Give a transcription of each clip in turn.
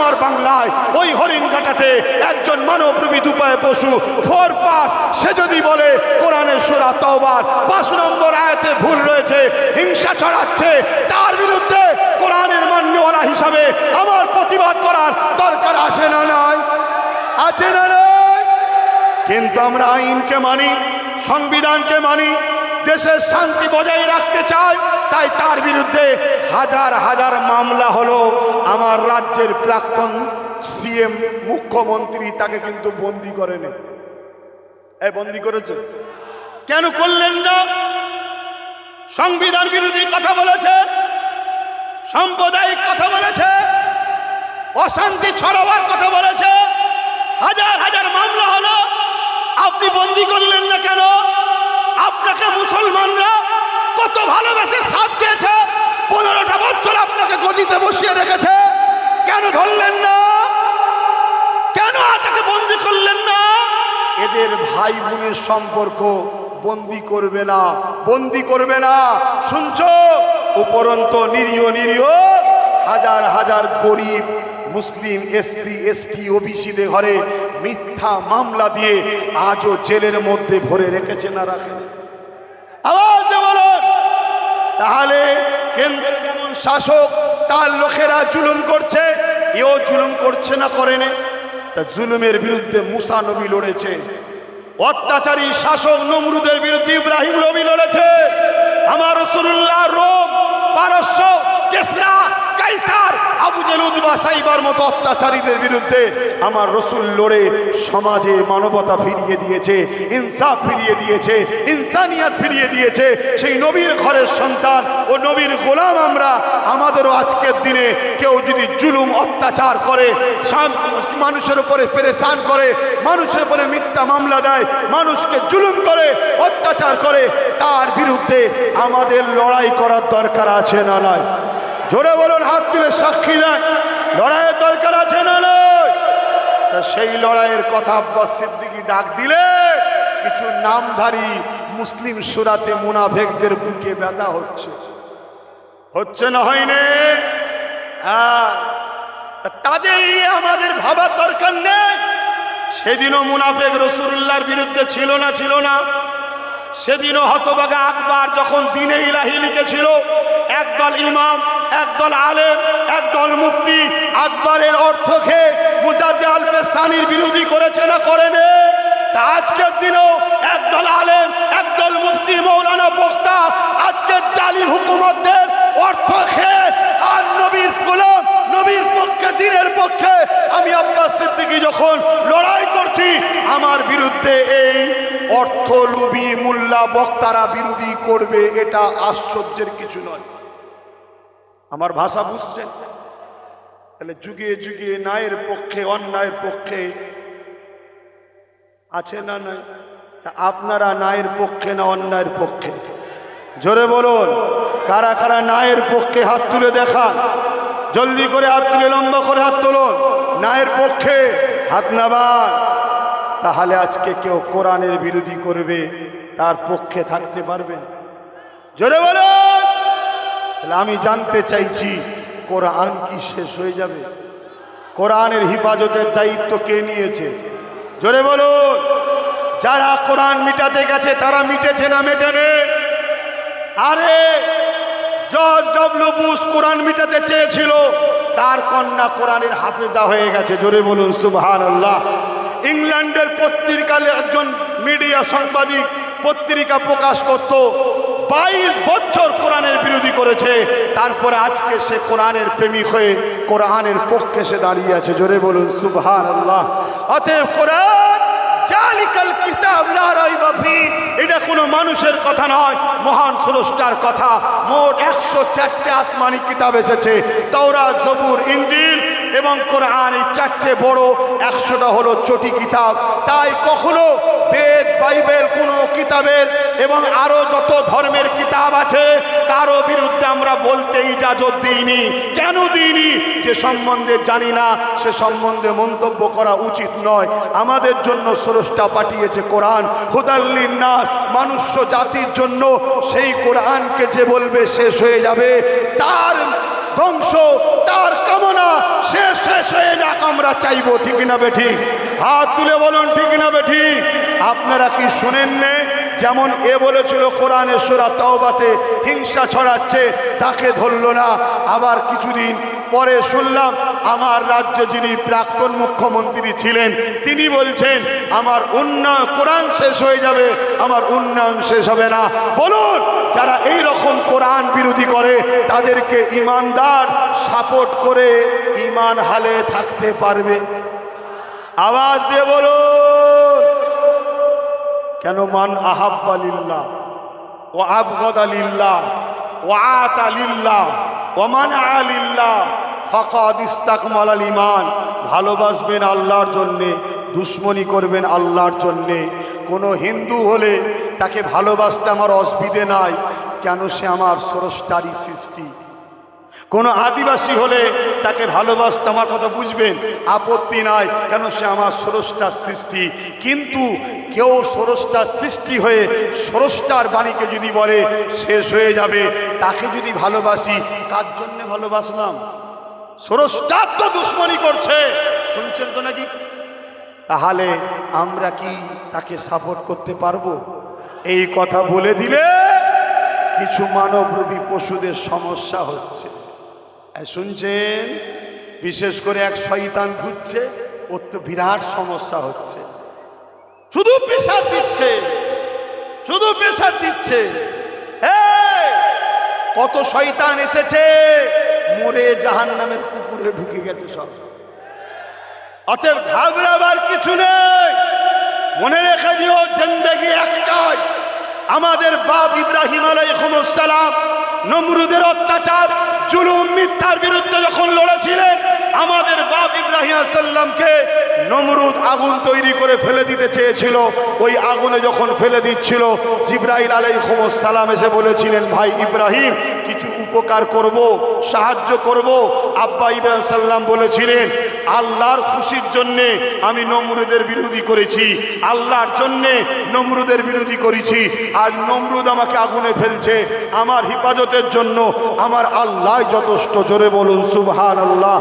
আমার বাংলায় ওই হরিণঘাটাতে একজন মানবরূপী দুপায়ে পশু ফোর পাস, সে যদি বলে কোরআনের সূরা তাওবার 5 নম্বর আয়াতে ভুল রয়েছে, হিংসা ছড়াচ্ছে, তার বিরুদ্ধে কোরআনের মান্যওয়ালা হিসাবে আমার প্রতিবাদ করার দরকার আছে না নাই? আছে না নাই? কিন্তু আমরা আইনকে মানি, সংবিধানকে মানি, দেশের শান্তি বজায় রাখতে চাই, তাই তার বিরুদ্ধে হাজার হাজার মামলা হলো। আমার রাজ্যের প্রাক্তন সিএম মুখ্যমন্ত্রী তাকে কিন্তু বন্দী করেনি। বন্দী করেছে কেন? করলেন না? সংবিধান বিরোধী কথা বলেছে, সাম্প্রদায়িক কথা বলেছে, অশান্তি ছড়াবার কথা বলেছে, হাজার হাজার মামলা হলো, আপনি বন্দী করলেন না কেন? আপনাকে মুসলমানরা কত ভালোবেসে সাথ দিয়েছে, 15টা বছর আপনাকে গদিতে বসিয়ে রেখেছে, কেন ধরলেন না? কেন তাকে বন্দী করলেন না? এদের ভাই বোনের সম্পর্ক বন্দী করবে না, বন্দী করবে না। শুনছো? উপরন্ত নিরীহ নিরীহ হাজার হাজার গরিব মুসলিম এসসি এসটি ওবিসিদের ঘরে মিথ্যা মামলা দিয়ে আজও জেলের মধ্যে ভরে রেখেছে না রাখেন? আওয়াজ দিয়ে বলুন। তাহলে কেন্দ্রের যেমন শাসক তার লোকেরা জুলুম করছে, এও জুলুম করছে না করেনি? তা জুলুমের বিরুদ্ধে মুসা নবী লড়েছে, অত্যাচারী শাসক নমরুদের বিরুদ্ধে ইব্রাহিম নবী লড়েছে, আমার রাসূলুল্লাহ রোম, পারস্য, কিসরা, কাইসার, আবু জেহেল, উতবা, সাইবার মতো অত্যাচারীদের বিরুদ্ধে আমার রাসূল লড়ে সমাজে মানবতা ফিরিয়ে দিয়েছে, ইনসাফ ফিরিয়ে দিয়েছে, ইনসানিয়াত ফিরিয়ে দিয়েছে। সেই নবীর ঘরের সন্তান ও নবীর গোলাম আমরা। আমাদেরও আজকের দিনে কেউ যদি জুলুম অত্যাচার করে, মানুষের উপরে পেরেশান করে, মানুষের উপরে মিথ্যা মামলা দেয়, মানুষকে জুলুম করে, অত্যাচার করে, তার বিরুদ্ধে আমাদের লড়াই করার দরকার আছে না নাই? জোরে বলুন, হাত তুলে সাক্ষী দেন, লড়াইয়ের দরকার আছে না নয়? তা সেই লড়াইয়ের কথা আব্বাস সিদ্দিকী ডাক দিলে কিছু নামধারী মুসলিম সুরাতে মুনাফিকদের বুকে ব্যথা হচ্ছে, হচ্ছে না হয়নি? তাদের নিয়ে আমাদের ভাবার দরকার নেই। সেদিনও মুনাফিক রাসূলুল্লাহর বিরুদ্ধে ছিল না? ছিল না? সেদিনও হতভাগা আকবর যখন দ্বীনে ইলাহি লিখেছিল, একদল ইমাম, একদল আলেম, একদল মুফতি আকবরের অর্থ খেয়ে মুজাদ্দিদ আল-পেশানির বিরোধী করেছে না করেনি? তা আজকের দিনেও একদল আলেম, একদল মুফতি, মৌলানা, বক্তা আজকের জালিম হুকুমতদের অর্থ খেয়ে আর নবীর গোলাম, নবীর পক্ষে, দ্বীনের পক্ষে আমি আব্বাস সিদ্দিকী যখন লড়াই করছি, আমার বিরুদ্ধে এই অর্থলোভী মোল্লা বক্তারা বিরোধী করবে, এটা আশ্চর্যের কিছু নয়। আমার ভাষা বুঝছেন? তাহলে যুগে যুগে ন্যায়ের পক্ষে, অন্যায়ের পক্ষে আছে না নাই? তা আপনারা ন্যায়ের পক্ষে না অন্যায়ের পক্ষে? জোরে বলুন, কারা কারা ন্যায়ের পক্ষে হাত তুলে দেখান। জলদি করে হাত তুলে, লম্বা করে হাত তুলুন। ন্যায়ের পক্ষে হাত নামান। তাহলে আজকে কেউ কোরআনের বিরোধী করবে, তার পক্ষে থাকতে পারবেন? জোরে বলুন। তাহলে আমি জানতে চাইছি, কোরআন কি শেষ হয়ে যাবে? কোরআনের হিফাজতের দায়িত্ব কে নিয়েছে? জোরে বলুন। যারা কোরআন মিটাতে গেছে তারা মিটেছে না মেটেনি? আরে জর্জ ডব্লিউ বুশ কোরআন মিটাতে চেয়েছিল, তার কন্যা কোরআনের হাফেজা হয়ে গেছে। জোরে বলুন সুবহানাল্লাহ। ইংল্যান্ডের পত্রিকায় একজন মিডিয়া সাংবাদিক পত্রিকা প্রকাশ করত, 22 বছর কোরআনের বিরোধী করেছে, তারপরে আজকে সে কোরআনের প্রেমিক হয়ে কোরআনের পক্ষে সে দাঁড়িয়ে আছে। জোরে বলুন সুবহানাল্লাহ। অতএব কোরআন জালিকাল কিতাব লা রাইবা ফি, এটা কোনো মানুষের কথা নয়, মহান স্রষ্টার কথা। মোট 104টা আসমানি কিতাব এসেছে, তাওরাত, জবুর, ইনজিল এবং কোরআন। এই 4টে বড়, 100টা হলো চটি কিতাব। তাই কখনো বেদ, বাইবেল কোনো কিতাবের এবং আরো যত ধর্মের কিতাব আছে কারো বিরুদ্ধে আমরা বলতে ইজাজত দিইনি। কেন দিইনি? যে সম্বন্ধে জানি না সে সম্বন্ধে মন্তব্য করা উচিত নয়। আমাদের জন্য স্রষ্টা পাঠিয়েছে কোরআন, হুদাল লিন্নাস, মানুষ্য জাতির জন্য। সেই কোরআনকে যে বলবে শেষ হয়ে যাবে, তার ধ্বংস, তার কামনা শেষ হয়ে আমরা চাইবো, ঠিক না বেঠিক? হাত তুলে বলুন ঠিক না বেঠিক? আপনারা কি শুনেন নে? যেমন এ বলেছিল কোরআনে সূরা তাওবাতে হিংসা ছড়াচ্ছে, তাকে ধরলো না। আবার কিছুদিন পরে শুনলাম আমার রাজ্য যিনি প্রাক্তন মুখ্যমন্ত্রী ছিলেন তিনি বলছেন আমার উন্নয়ন, কোরআন শেষ হয়ে যাবে, আমার উন্নয়ন শেষ হবে না। বলুন, যারা এই রকম কোরআন বিরোধী করে তাদেরকে ইমানদার সাপোর্ট করে ইমান হালে থাকতে পারবে? আওয়াজ দিয়ে বলুন। কেন? মান আহাব্বা লিল্লাহ ওয়া আবগাদা লিল্লাহ ওয়া আতা লিল্লাহ ওয়া মানআ লিল্লাহ ফাকাদ ইসতাকমালাল ঈমান। ভালোবাসবেন আল্লাহর জন্যে, দুশ্মনী করবেন আল্লাহর জন্যে। কোনো হিন্দু হলে তাকে ভালোবাসতে আমার অসুবিধে নাই, কেন? সে আমার স্রষ্টারই সৃষ্টি। কোনো আদিবাসী হলে তাকে ভালোবাসতে আমার কথা বুঝবেন আপত্তি নাই, কেন? সে আমার স্রষ্টার সৃষ্টি। কিন্তু কেউ স্রষ্টার সৃষ্টি হয়ে স্রষ্টার বাণীকে যদি বলে শেষ হয়ে যাবে, তাকে যদি ভালোবাসি, কার জন্যে ভালোবাসলাম? স্রষ্টার তো দুশ্মনী করছে, শুনছেন তো নাকি? তাহলে আমরা কি তাকে সাপোর্ট করতে পারবো? এই কথা বলে দিলে কিছু মানবরূপী পশুদের সমস্যা হচ্ছে। শুনছেন? বিশেষ করে এক শয়তান ঘুরছে, ওর তো বিরাট সমস্যা হচ্ছে। শুধু প্রেসার দিচ্ছে, শুধু প্রেসার দিচ্ছে। কত শয়তান এসেছে, মরে জাহান্নামের কুকুরে ঢুকে গেছে সব। অতএব ঘাবড়াবার কিছু নেই। মনে রেখে দিও, জিন্দেগি একটাই। আমাদের বাপ ইব্রাহিম আলাইহিস সালাম নমরুদের অত্যাচার, জুলুম, মিথ্যার বিরুদ্ধে যখন লড়েছিলেন, আমাদের বাপ ইব্রাহিম আলাইহিস সালামকে নমরুদ আগুন তৈরি করে ফেলে দিতে চেয়েছিল। ওই আগুনে যখন ফেলে দিচ্ছিল, জিবরাইল আলাইহিস সালাম এসে বলেছিলেন, ভাই ইব্রাহিম কিছু উপকার করব, সাহায্য করব। আব্বা ইব্রাহিম সাল্লাম বলেছিলেন, আল্লাহর খুশির জন্যে আমি নমরুদের বিরোধী করেছি, আল্লাহর জন্যে নমরুদের বিরোধী করেছি। আজ নমরুদ আমাকে আগুনে ফেলছে, আমার হিফাজতের জন্য আমার আল্লাহ যথেষ্ট। জোরে বলুন সুবহানাল্লাহ।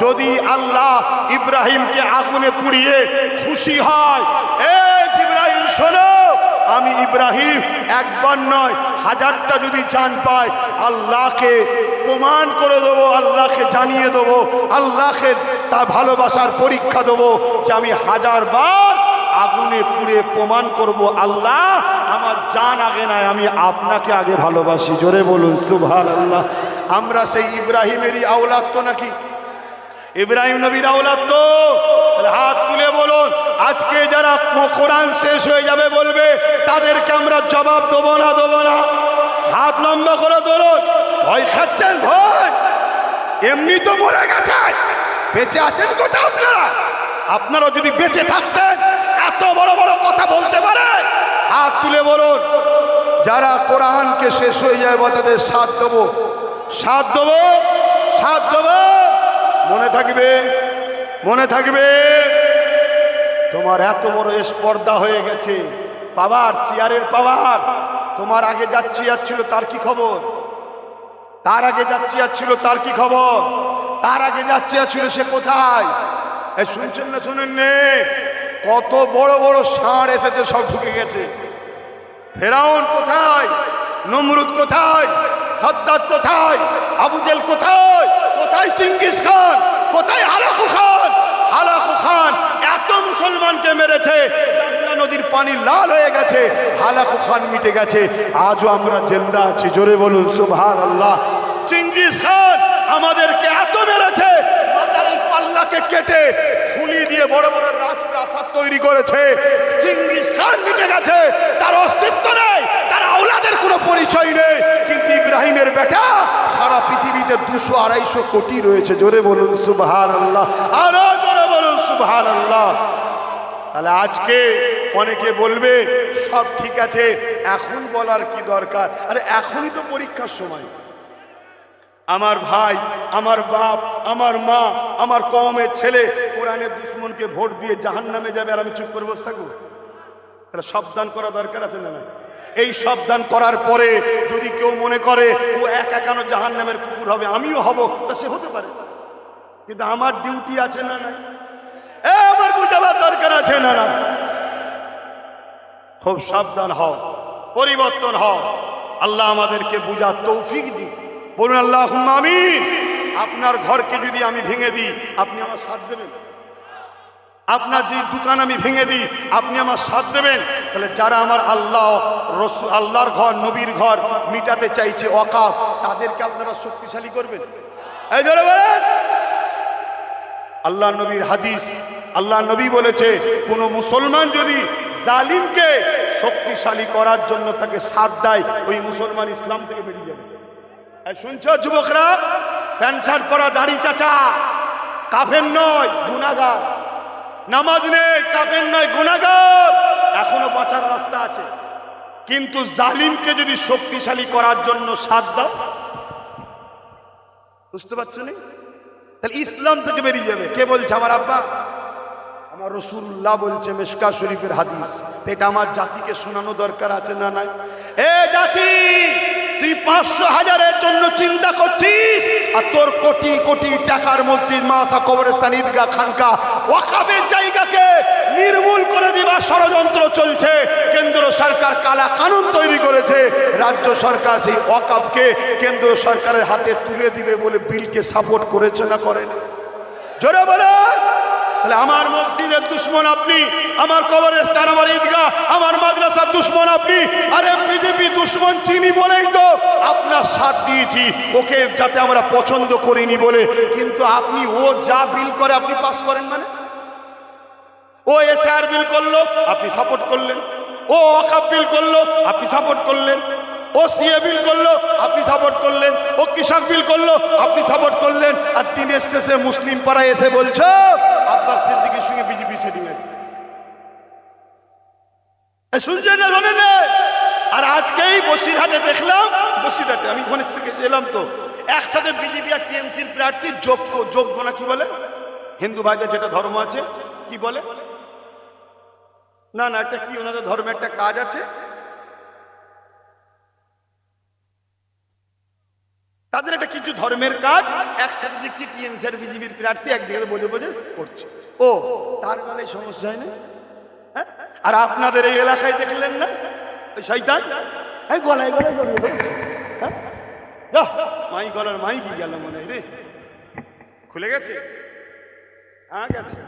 যদি আল্লাহ ইব্রাহিমকে আগুনে পুড়িয়ে খুশি হয়, জিবরাইল শোনো, আমি ইব্রাহিম একবার নয় হাজারটা যদি জান পাই, আল্লাহকে প্রমাণ করে দেবো, আল্লাহকে জানিয়ে দেবো, আল্লাহকে তা ভালোবাসার পরীক্ষা দেবো যে আমি হাজারবার আগুনে পুড়ে প্রমাণ করব, আল্লাহ আমার জান আগে নাই, আমি আপনাকে আগে ভালোবাসি। জোরে বলুন সুবহানাল্লাহ। আমরা সেই ইব্রাহিমেরই আওলাদ তো নাকি? ইব্রাহিম নবীর আওলাদ তো। হাত তুলে বলুন, আজকে যারা কোরআন শেষ হয়ে যাবে বলবে, তাদেরকে আমরা জবাব দেবো না, দেবো না? হাত লম্বা করে ধরুন। ভয় খাচ্ছেন? ভয়? এমনি তো মরে গেছে, বেঁচে আছেন কোথায় আপনারা? আপনারা যদি বেঁচে থাকতেন এত বড় বড় কথা বলতে পারে? হাত তুলে বলুন, যারা কোরআনকে শেষ হয়ে যাবে তাদের সাথ দেবো, সাথ দেবো, সাথ দেবো। মনে থাকবে, মনে থাকবে। তোমার এত বড় স্পর্ধা হয়ে গেছে, পাওয়ার, চেয়ারের পাওয়ার। তোমার আগে যাচ্ছি যাচ্ছিল, তার কি খবর? তার আগে যাচ্ছি যাচ্ছিল, তার কি খবর? তার আগে যাচ্ছি যাচ্ছিল, সে কোথায়? শুনছেন না? শুনেন নে? কত বড় বড় ষাঁড় এসেছে, সব ঢুকে গেছে। ফেরাউন কোথায়? নমরুদ কোথায়? সাদ্দাত কোথায়? আবু জেল কোথায়? কোথায় চিঙ্গিস খান? কোথায় হালাকু খান? হালাকু খান এত মুসলমানকে মেরেছে, নদীর পানি লাল হয়ে গেছে, হালাকু খান মিটে গেছে, আজও আমরা জিন্দা আছি। জোরে বলুন সুবহানাল্লাহ। চিঙ্গিস খান আমাদেরকে এত মেরেছে, মাথার এই পাল্লাকে কেটে খুলি দিয়ে বড় বড় রাজপ্রাসাদ তৈরি করেছে। চিঙ্গিস খান মিটে গেছে, তার অস্তিত্ব নেই, তার আওলাদের কোনো পরিচয় নেই। কিন্তু ইব্রাহিমের বেটা সারা পৃথিবীতে 200-250 কোটি রয়েছে। জোরে বলুন সুবহানাল্লাহ, আরো জোরে বলুন সুবহানাল্লাহ। তাহলে আজকে অনেকে বলবে সব ঠিক আছে, এখন বলার কি দরকার? আরে এখনই তো পরীক্ষার সময়। আমার ভাই, আমার বাপ, আমার মা, আমার কওমের ছেলে কোরআনের দুশ্মনকে ভোট দিয়ে জাহান্নামে যাবে, আর আমি চুপ করে বসে থাকবো? তাহলে সাবধান করা দরকার আছে না? এই সাবধান করার পরে যদি কেউ মনে করে ও একা কেন জাহান্নামের কুকুর হবে, আমিও হব, তা সে হতে পারে। কিন্তু আমার ডিউটি আছে না? দেওয়ার দরকার আছে না না? খুব সাবধান হও, পরিবর্তন হও। আল্লাহ আমাদেরকে বুঝার তৌফিক দিন। বলুন আল্লাহুম্মা আমিন। আপনার ঘরকে যদি আমি ভেঙে দিই, আপনি আমার সাথ দেবেন? আপনার যে দোকান আমি ভেঙে দিই, আপনি আমার সাথ দেবেন? তাহলে যারা আমার আল্লাহ রসুল, আল্লাহর ঘর, নবীর ঘর মিটাতে চাইছে ওয়াকাফ, তাদেরকে আপনারা শক্তিশালী করবেন? এই জোরে বলেন। আল্লাহ নবীর হাদিস, আল্লাহ নবী বলেছে, কোন মুসলমান যদি জালিমকে শক্তিশালী করার জন্য তাকে সাথ দেয়, ওই মুসলমান ইসলাম থেকে বেরিয়ে যাবে। শুনছ যুবকরা? প্যান্ট শার্ট পরা দাড়ি চাচা কাফের নয়, গুনাহগার। নামাজ নেই, কাফের নয়, গুনাহগার। এখনো বাঁচার রাস্তা আছে। কিন্তু জালিমকে যদি শক্তিশালী করার জন্য সাথ দাও, বুঝতে পারছো না? তাহলে ইসলাম থেকে বেরিয়ে যাবে। কে বলছে? আমার আব্বা, আমার রাসূলুল্লাহ বলছে, মিশকাত শরীফের হাদিস। এটা আমার জাতিকে শোনানো দরকার আছে না নাই? এ জাতি, তুই 500,000-এর জন্য চিন্তা করছিস, আর তোর কোটি কোটি টাকার মসজিদ, মাদ্রাসা, কবরস্থান, ঈদগাহ, খানকা, ওয়াকফের জায়গাকে নির্মূল করে দিবার ষড়যন্ত্র চলছে। কেন্দ্র সরকার কালা কানুন তৈরি করেছে। রাজ্য সরকার সেই ওয়াকফকে কেন্দ্র সরকারের হাতে তুলে দিবে বলে বিলকে সাপোর্ট করেছে না করেনি? জোরে বলে। তাহলে আমার মসজিদের দুশ্মন আপনি, আমার কবরস্থান, আমার ঈদগাহ, আমার মাদ্রাসার দুশ্মন আপনি। আরে বিজেপি দুশ্মন চিনি বলেই তো আপনার সাথ দিয়েছি, ওকে যাতে আমরা পছন্দ করিনি বলে। কিন্তু আপনি ও যা বিল করে আপনি পাস করেন, মানে ও এসআর বিল করলো আপনি সাপোর্ট করলেন, ও ওয়াকফ বিল করলো আপনি সাপোর্ট করলেন, ও সিএ বিল করলো আপনি সাপোর্ট করলেন, ও কৃষক বিল করলো আপনি সাপোর্ট করলেন। আর দিনের শেষে মুসলিম পাড়ায় এসে বলছো আব্বাস সিদ্দিকীর সঙ্গে বিজেপি সেটিং আছে। শুনছেন না? শোনেন না? আর আজকেই বসিরহাটে দেখলাম, বসিরহাটে আমি ওখানে থেকে এলাম, তো একসাথে বিজেপি আর টিএমসির প্রার্থী যোগ্য না কি বলে, হিন্দু ভাইদের যেটা ধর্ম আছে কি বলে না, একটা কি ওনাদের ধর্মে একটা কাজ আছে, তাদের একটা কিছু ধর্মের কাজ একসাথে দেখছি টিএমসি আর বিজেপির প্রার্থী এক জায়গায় বোঝে করছে। ও তার বেলায় সমস্যা হয় না? হ্যাঁ। আর আপনাদের এই এলাকায় দেখলেন না ওই শয়তান গলায় গলায় মাই গলার মাই কি গেল মনে হয় রে, খুলে গেছে। হ্যাঁ গেছে।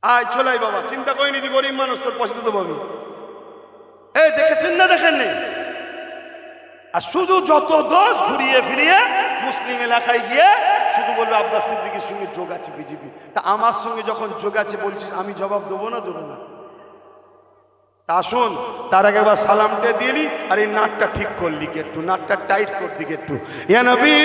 আয় চলাই বাবা, চিন্তা করিনি, তুই গরিব মানুষ, তোর পয়সা তো পাবি। এই দেখেছেন না? দেখেননি? আর শুধু যত দোষ ঘুরিয়ে ফিরিয়ে মুসলিম এলাকায় গিয়ে শুধু বলবে আব্বাস সিদ্দিকীর সঙ্গে যোগ আছে বিজেপি। তা আমার সঙ্গে যখন যোগ আছে বলছিস, আমি জবাব দেবো না? দেবো না? তা আসুন, তার আগে একবার সালামটা দিয়ে নি, আর এই নাটটা ঠিক করলি, একটু নাটটা টাইট কর দিকে একটু, ইয়া নবী।